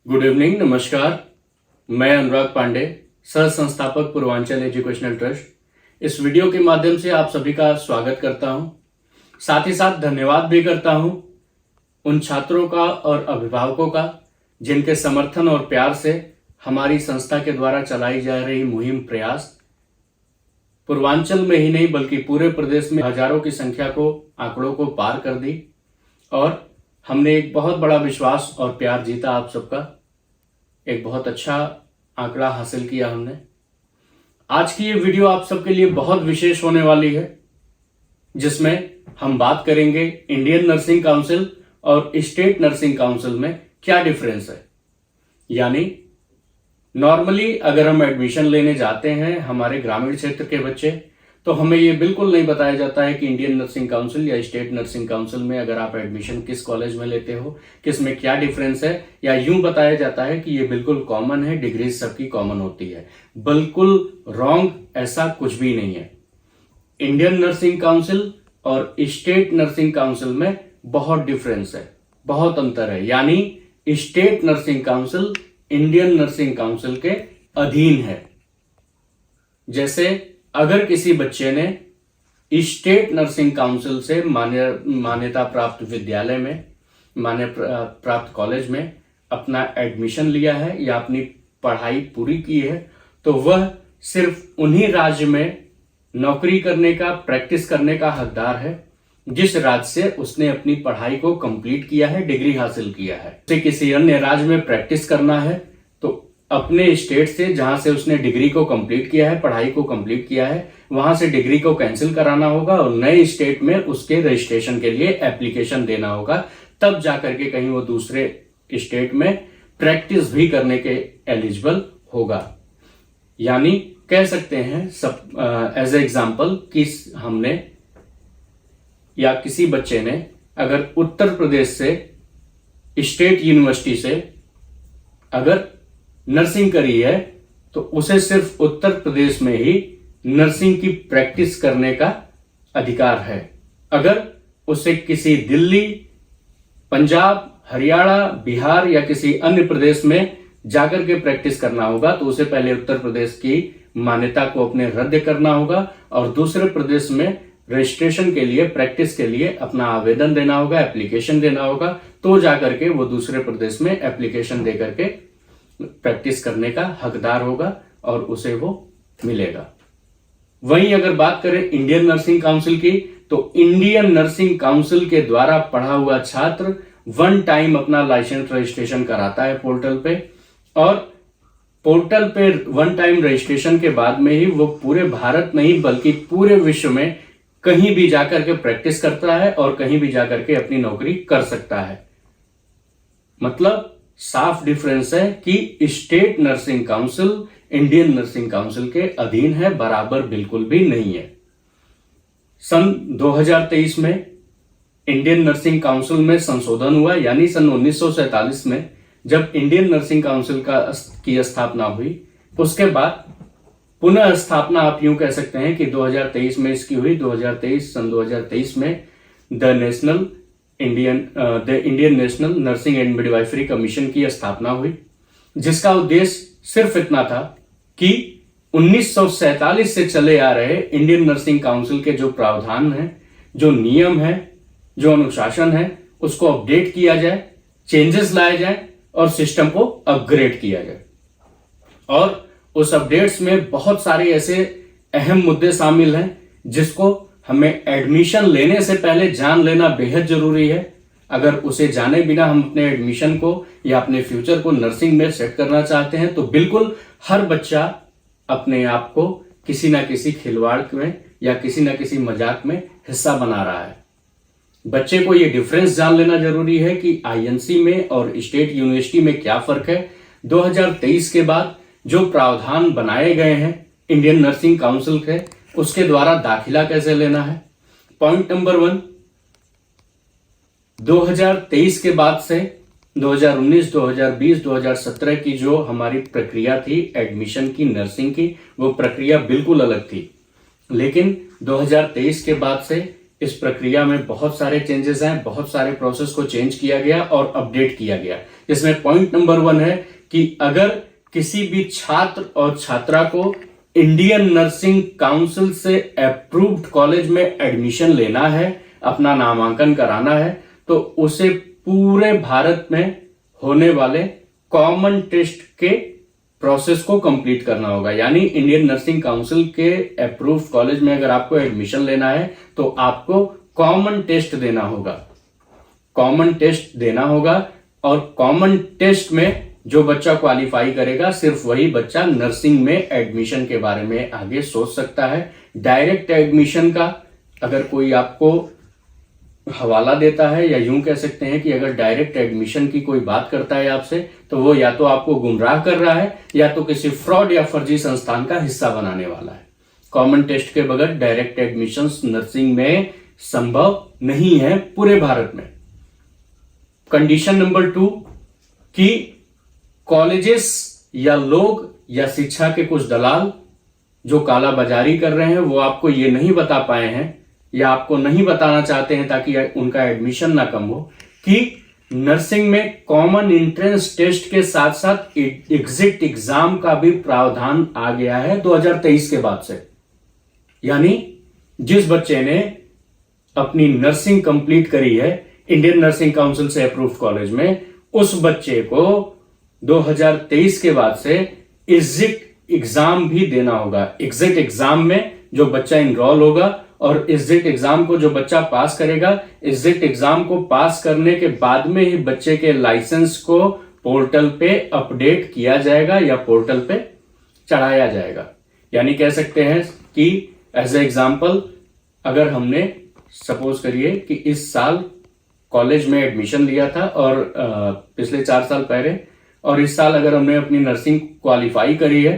Good evening, नमस्कार। मैं अनुराग पांडे, सह संस्थापक पूर्वांचल एजुकेशनल ट्रस्ट। इस वीडियो के माध्यम से आप सभी का स्वागत करता हूं। साथ ही साथ धन्यवाद भी करता हूं उन छात्रों का और अभिभावकों का जिनके समर्थन और प्यार से हमारी संस्था के द्वारा चलाई जा रही मुहिम प्रयास पूर्वांचल में ही नहीं बल्कि पूरे प्रदेश में हजारों की संख्या को आंकड़ों को पार कर दी और हमने एक बहुत बड़ा विश्वास और प्यार जीता। आप सबका एक बहुत अच्छा आंकड़ा हासिल किया हमने। आज की ये वीडियो आप सबके लिए बहुत विशेष होने वाली है, जिसमें हम बात करेंगे इंडियन नर्सिंग काउंसिल और स्टेट नर्सिंग काउंसिल में क्या डिफरेंस है। यानी नॉर्मली अगर हम एडमिशन लेने जाते हैं हमारे ग्रामीण क्षेत्र के बच्चे, तो हमें ये बिल्कुल नहीं बताया जाता है कि इंडियन नर्सिंग काउंसिल या स्टेट नर्सिंग काउंसिल में अगर आप एडमिशन किस कॉलेज में लेते हो, किस में क्या डिफरेंस है, या यूं बताया जाता है कि ये बिल्कुल कॉमन है, डिग्रीज सबकी कॉमन होती है। बिल्कुल रॉन्ग, ऐसा कुछ भी नहीं है। इंडियन नर्सिंग काउंसिल और स्टेट नर्सिंग काउंसिल में बहुत डिफरेंस है, बहुत अंतर है। यानी state nursing council Indian nursing council के अधीन है। जैसे अगर किसी बच्चे ने स्टेट नर्सिंग काउंसिल से मान्यता प्राप्त विद्यालय में, मान्यता प्राप्त कॉलेज में अपना एडमिशन लिया है या अपनी पढ़ाई पूरी की है, तो वह सिर्फ उन्हीं राज्य में नौकरी करने का, प्रैक्टिस करने का हकदार है जिस राज्य से उसने अपनी पढ़ाई को कंप्लीट किया है, डिग्री हासिल किया है। उसे किसी अन्य राज्य में प्रैक्टिस करना है तो अपने स्टेट से जहां से उसने डिग्री को कंप्लीट किया है, पढ़ाई को कंप्लीट किया है, वहां से डिग्री को कैंसिल कराना होगा और नए स्टेट में उसके रजिस्ट्रेशन के लिए एप्लीकेशन देना होगा। तब जाकर के कहीं वो दूसरे स्टेट में प्रैक्टिस भी करने के एलिजिबल होगा। यानी कह सकते हैं सब एज एग्जाम्पल कि हमने या किसी बच्चे ने अगर उत्तर प्रदेश से स्टेट यूनिवर्सिटी से अगर नर्सिंग करी है तो उसे सिर्फ उत्तर प्रदेश में ही नर्सिंग की प्रैक्टिस करने का अधिकार है। अगर उसे किसी दिल्ली, पंजाब, हरियाणा, बिहार या किसी अन्य प्रदेश में जाकर के प्रैक्टिस करना होगा तो उसे पहले उत्तर प्रदेश की मान्यता को अपने रद्द करना होगा और दूसरे प्रदेश में रजिस्ट्रेशन के लिए, प्रैक्टिस के लिए अपना आवेदन देना होगा, एप्लीकेशन देना होगा। तो जाकर के वो दूसरे प्रदेश में एप्लीकेशन दे करके प्रैक्टिस करने का हकदार होगा और उसे वो मिलेगा। वहीं अगर बात करें इंडियन नर्सिंग काउंसिल की, तो इंडियन नर्सिंग काउंसिल के द्वारा पढ़ा हुआ छात्र वन टाइम अपना लाइसेंस रजिस्ट्रेशन कराता है पोर्टल पे, और पोर्टल पे वन टाइम रजिस्ट्रेशन के बाद में ही वो पूरे भारत नहीं बल्कि पूरे विश्व में कहीं भी जाकर के प्रैक्टिस करता है और कहीं भी जाकर के अपनी नौकरी कर सकता है। मतलब साफ डिफरेंस है कि state nursing council Indian nursing council के अधीन है, बराबर बिल्कुल भी नहीं है। सन 2023 में इंडियन नर्सिंग काउंसिल में संशोधन हुआ, यानी सन 1947 में जब इंडियन नर्सिंग काउंसिल की स्थापना हुई, उसके बाद पुनः स्थापना आप यूं कह सकते हैं कि 2023 में इसकी हुई। 2023 में the Indian national nursing and midwifery commission की स्थापना हुई, जिसका उद्देश्य सिर्फ इतना था कि 1947 से चले आ रहे इंडियन नर्सिंग काउंसिल के जो प्रावधान हैं, जो नियम है, जो अनुशासन है, उसको अपडेट किया जाए, चेंजेस लाए जाए और सिस्टम को अपग्रेड किया जाए। और उस अपडेट्स में बहुत सारे ऐसे अहम मुद्दे शामिल हैं जिसको हमें एडमिशन लेने से पहले जान लेना बेहद जरूरी है। अगर उसे जाने बिना हम अपने एडमिशन को या अपने फ्यूचर को नर्सिंग में सेट करना चाहते हैं तो बिल्कुल हर बच्चा अपने आप को किसी ना किसी खिलवाड़ में या किसी ना किसी मजाक में हिस्सा बना रहा है। बच्चे को ये डिफरेंस जान लेना जरूरी है कि आईएनसी में और स्टेट यूनिवर्सिटी में क्या फर्क है। 2023 के बाद जो प्रावधान बनाए गए हैं इंडियन नर्सिंग काउंसिल के, उसके द्वारा दाखिला कैसे लेना है। पॉइंट नंबर 1, 2023 के बाद से 2019, 2020, 2017 की जो हमारी प्रक्रिया थी एडमिशन की, नर्सिंग की, वो प्रक्रिया बिल्कुल अलग थी। लेकिन 2023 के बाद से इस प्रक्रिया में बहुत सारे चेंजेस हैं, बहुत सारे प्रोसेस को चेंज किया गया और अपडेट किया गया, इसमें पॉइंट नंबर 1 है कि अगर किसी भी छात्र और छात्रा को इंडियन नर्सिंग काउंसिल से अप्रूव्ड कॉलेज में एडमिशन लेना है, अपना नामांकन कराना है, तो उसे पूरे भारत में होने वाले कॉमन टेस्ट के प्रोसेस को कंप्लीट करना होगा। यानी इंडियन नर्सिंग काउंसिल के अप्रूव्ड कॉलेज में अगर आपको एडमिशन लेना है तो आपको कॉमन टेस्ट देना होगा। कॉमन टेस्ट देना होगा और कॉमन टेस्ट में जो बच्चा क्वालिफाई करेगा, सिर्फ वही बच्चा नर्सिंग में एडमिशन के बारे में आगे सोच सकता है। डायरेक्ट एडमिशन का अगर कोई आपको हवाला देता है, या यूं कह सकते हैं कि अगर डायरेक्ट एडमिशन की कोई बात करता है आपसे, तो वो या तो आपको गुमराह कर रहा है या तो किसी फ्रॉड या फर्जी संस्थान का हिस्सा बनाने वाला है। कॉमन टेस्ट के बगैर डायरेक्ट एडमिशन नर्सिंग में संभव नहीं है पूरे भारत में। कंडीशन नंबर 2 कि कॉलेजेस या लोग या शिक्षा के कुछ दलाल जो काला बाजारी कर रहे हैं, वो आपको ये नहीं बता पाए हैं या आपको नहीं बताना चाहते हैं ताकि उनका एडमिशन ना कम हो, कि नर्सिंग में कॉमन एंट्रेंस टेस्ट के साथ साथ एग्जिट एग्जाम का भी प्रावधान आ गया है 2023 के बाद से। यानी जिस बच्चे ने अपनी नर्सिंग कंप्लीट करी है इंडियन नर्सिंग काउंसिल से अप्रूव्ड कॉलेज में, उस बच्चे को 2023 के बाद से एग्जिट एग्जाम भी देना होगा। एग्जिट एग्जाम में जो बच्चा इनरोल होगा और एग्जिट एग्जाम को जो बच्चा पास करेगा, एग्जिट एग्जाम को पास करने के बाद में ही बच्चे के लाइसेंस को पोर्टल पे अपडेट किया जाएगा या पोर्टल पे चढ़ाया जाएगा। यानी कह सकते हैं कि एज ए एग्जाम्पल, अगर हमने सपोज करिए कि इस साल कॉलेज में एडमिशन लिया था और पिछले 4 साल पहले, और इस साल अगर हमने अपनी नर्सिंग क्वालिफाई करी है,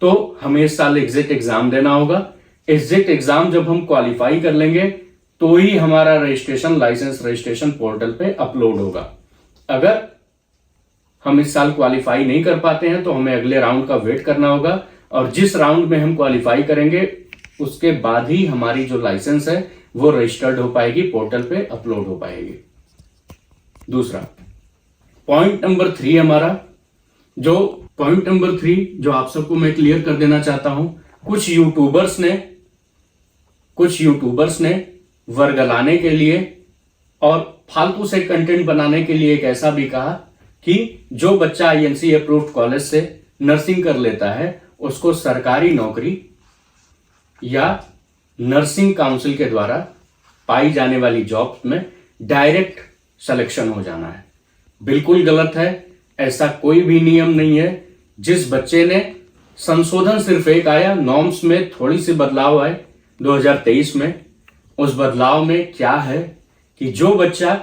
तो हमें इस साल एग्जिट एग्जाम देना होगा। एग्जिट एग्जाम जब हम क्वालिफाई कर लेंगे तो ही हमारा रजिस्ट्रेशन, लाइसेंस रजिस्ट्रेशन पोर्टल पे अपलोड होगा। अगर हम इस साल क्वालिफाई नहीं कर पाते हैं तो हमें अगले राउंड का वेट करना होगा, और जिस राउंड में हम क्वालिफाई करेंगे उसके बाद ही हमारी जो लाइसेंस है वो रजिस्टर्ड हो पाएगी, पोर्टल पे अपलोड हो पाएगी। दूसरा पॉइंट नंबर 3 हमारा, जो पॉइंट नंबर 3 जो आप सबको मैं क्लियर कर देना चाहता हूं, कुछ यूट्यूबर्स ने वर्गलाने के लिए और फालतू से कंटेंट बनाने के लिए एक ऐसा भी कहा कि जो बच्चा आईएनसी अप्रूव्ड कॉलेज से नर्सिंग कर लेता है उसको सरकारी नौकरी या नर्सिंग काउंसिल के द्वारा पाई जाने वाली जॉब में डायरेक्ट सिलेक्शन हो जाना है। बिल्कुल गलत है, ऐसा कोई भी नियम नहीं है। जिस बच्चे ने संशोधन सिर्फ एक आया, नॉर्म्स में थोड़ी सी बदलाव आए 2023 में, उस बदलाव में क्या है कि जो बच्चा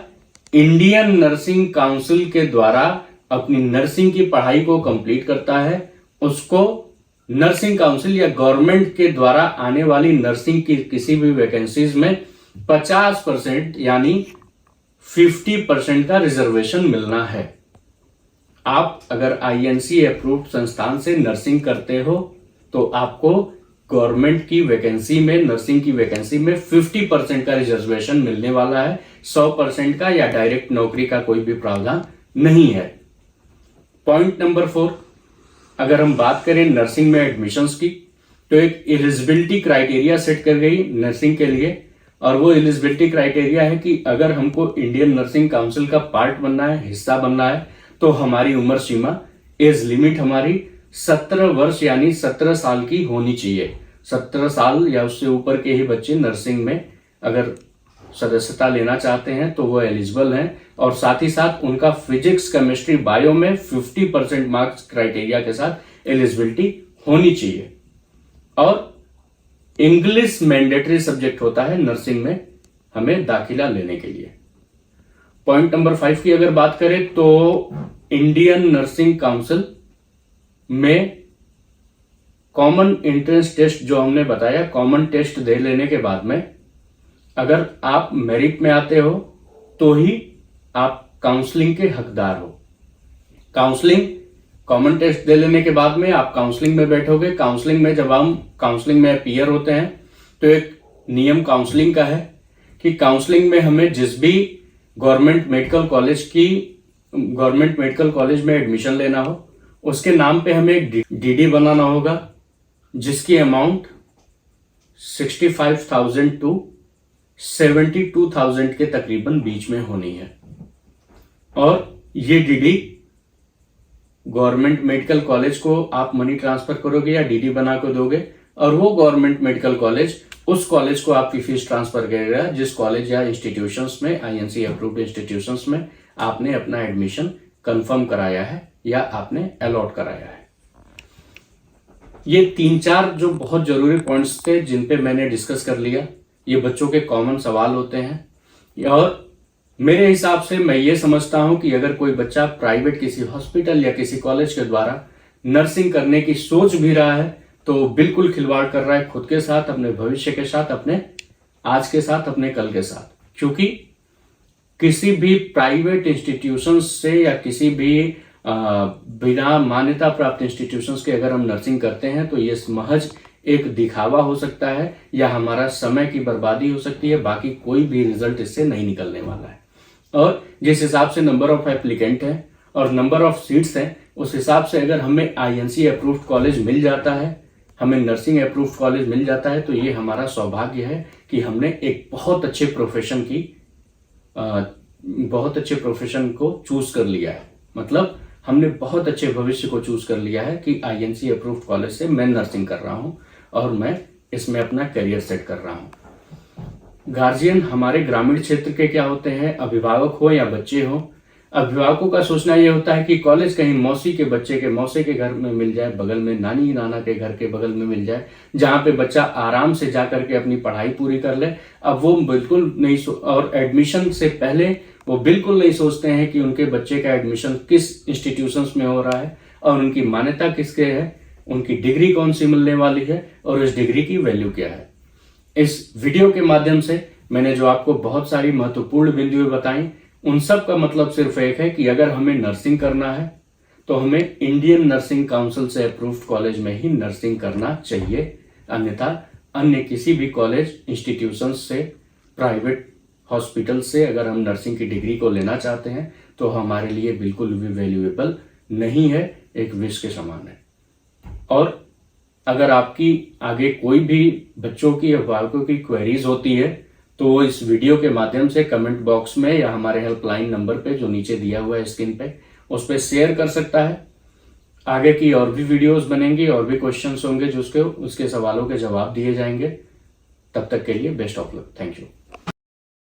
इंडियन नर्सिंग काउंसिल के द्वारा अपनी नर्सिंग की पढ़ाई को कंप्लीट करता है, उसको नर्सिंग काउंसिल या गवर्नमेंट के द्वारा आने वाली नर्सिंग की किसी भी वैकेंसीज में 50% यानी 50% का रिजर्वेशन मिलना है। आप अगर आईएनसी अप्रूव्ड संस्थान से नर्सिंग करते हो तो आपको गवर्नमेंट की वैकेंसी में, नर्सिंग की वैकेंसी में 50% का रिजर्वेशन मिलने वाला है। 100% का या डायरेक्ट नौकरी का कोई भी प्रावधान नहीं है। पॉइंट नंबर 4, अगर हम बात करें नर्सिंग में एडमिशंस की, तो एक एलिजिबिलिटी क्राइटेरिया सेट कर गई नर्सिंग के लिए, और वो एलिजिबिलिटी क्राइटेरिया है कि अगर हमको इंडियन नर्सिंग काउंसिल का पार्ट बनना है, हिस्सा बनना है, तो हमारी उम्र सीमा, एज लिमिट हमारी 17 वर्ष यानी 17 साल की होनी चाहिए। 17 साल या उससे ऊपर के ही बच्चे नर्सिंग में अगर सदस्यता लेना चाहते हैं तो वो एलिजिबल हैं, और साथ ही साथ उनका फिजिक्स, केमिस्ट्री, बायो में 50% मार्क्स क्राइटेरिया के साथ एलिजिबिलिटी होनी चाहिए। और इंग्लिश मैंडेटरी सब्जेक्ट होता है नर्सिंग में हमें दाखिला लेने के लिए। पॉइंट नंबर 5 की अगर बात करें तो इंडियन नर्सिंग काउंसिल में कॉमन एंट्रेंस टेस्ट जो हमने बताया, कॉमन टेस्ट दे लेने के बाद में अगर आप मेरिट में आते हो तो ही आप काउंसलिंग के हकदार हो। काउंसलिंग, कॉमन टेस्ट दे लेने के बाद में आप काउंसलिंग में बैठोगे। काउंसलिंग में जब हम काउंसलिंग में अपीयर होते हैं तो एक नियम काउंसलिंग का है कि काउंसलिंग में हमें जिस भी गवर्नमेंट मेडिकल कॉलेज की गवर्नमेंट मेडिकल कॉलेज में एडमिशन लेना हो, उसके नाम पे हमें एक डीडी बनाना होगा जिसकी अमाउंट 65,000 टू 72,000 के तकरीबन बीच में होनी है। और ये डीडी गवर्नमेंट मेडिकल कॉलेज को आप मनी ट्रांसफर करोगे या डीडी बना कर दोगे, और वो गवर्नमेंट मेडिकल कॉलेज उस कॉलेज को आपकी फीस ट्रांसफर करेगा जिस कॉलेज या इंस्टीट्यूशंस में, आईएनसी अप्रूव्ड इंस्टीट्यूशंस में आपने अपना एडमिशन कंफर्म कराया है या आपने अलॉट कराया है। ये 3-4 जो बहुत जरूरी पॉइंट्स थे जिन पे मैंने डिस्कस कर लिया। ये बच्चों के कॉमन सवाल होते हैं, और मेरे हिसाब से मैं ये समझता हूं कि अगर कोई बच्चा प्राइवेट किसी हॉस्पिटल या किसी कॉलेज के द्वारा नर्सिंग करने की सोच भी रहा है तो बिल्कुल खिलवाड़ कर रहा है खुद के साथ, अपने भविष्य के साथ, अपने आज के साथ, अपने कल के साथ। क्योंकि किसी भी प्राइवेट इंस्टीट्यूशंस से या किसी भी बिना मान्यता प्राप्त इंस्टीट्यूशंस के अगर हम नर्सिंग करते हैं तो ये महज एक दिखावा हो सकता है या हमारा समय की बर्बादी हो सकती है, बाकी कोई भी रिजल्ट इससे नहीं निकलने वाला है। और जिस हिसाब से नंबर ऑफ एप्लीकेंट है और नंबर ऑफ सीट्स हैं, उस हिसाब से अगर हमें आईएनसी अप्रूव्ड कॉलेज मिल जाता है, हमें नर्सिंग अप्रूव्ड कॉलेज मिल जाता है, तो ये हमारा सौभाग्य है कि हमने एक बहुत अच्छे प्रोफेशन को चूज कर लिया है। मतलब हमने बहुत अच्छे भविष्य को चूज कर लिया है कि आईएनसी अप्रूव्ड कॉलेज से मैं नर्सिंग कर रहा हूं और मैं इसमें अपना करियर सेट कर रहा हूं। गार्जियन हमारे ग्रामीण क्षेत्र के क्या होते हैं, अभिभावक हो या बच्चे हो, अभिभावकों का सोचना यह होता है कि कॉलेज कहीं मौसी के बच्चे के मौसे के घर में मिल जाए, बगल में नानी नाना के घर के बगल में मिल जाए, जहां पे बच्चा आराम से जाकर के अपनी पढ़ाई पूरी कर ले। अब वो बिल्कुल नहीं और एडमिशन से पहले वो बिल्कुल नहीं सोचते हैं कि उनके बच्चे का एडमिशन किस इंस्टीट्यूशंस में हो रहा है और उनकी मान्यता किसके है, उनकी डिग्री कौन सी मिलने वाली है और इस डिग्री की वैल्यू क्या है। इस वीडियो के माध्यम से मैंने जो आपको बहुत सारी महत्वपूर्ण बिंदुएं बताई, उन सब का मतलब सिर्फ एक है कि अगर हमें नर्सिंग करना है तो हमें इंडियन नर्सिंग काउंसिल से अप्रूव्ड कॉलेज में ही नर्सिंग करना चाहिए। अन्यथा अन्य किसी भी कॉलेज, इंस्टीट्यूशंस से, प्राइवेट हॉस्पिटल से अगर हम नर्सिंग की डिग्री को लेना चाहते हैं तो हमारे लिए बिल्कुल भी वैल्यूएबल नहीं है, एक विष के समान है। और अगर आपकी आगे कोई भी बच्चों की, अभिभावकों की क्वेरीज होती है तो वो इस वीडियो के माध्यम से कमेंट बॉक्स में या हमारे हेल्पलाइन नंबर पे जो नीचे दिया हुआ है स्क्रीन पे, उस पर शेयर कर सकता है। आगे की और भी वीडियोस बनेंगी और भी क्वेश्चंस होंगे जो उसके सवालों के जवाब दिए जाएंगे। तब तक के लिए best of luck. Thank you.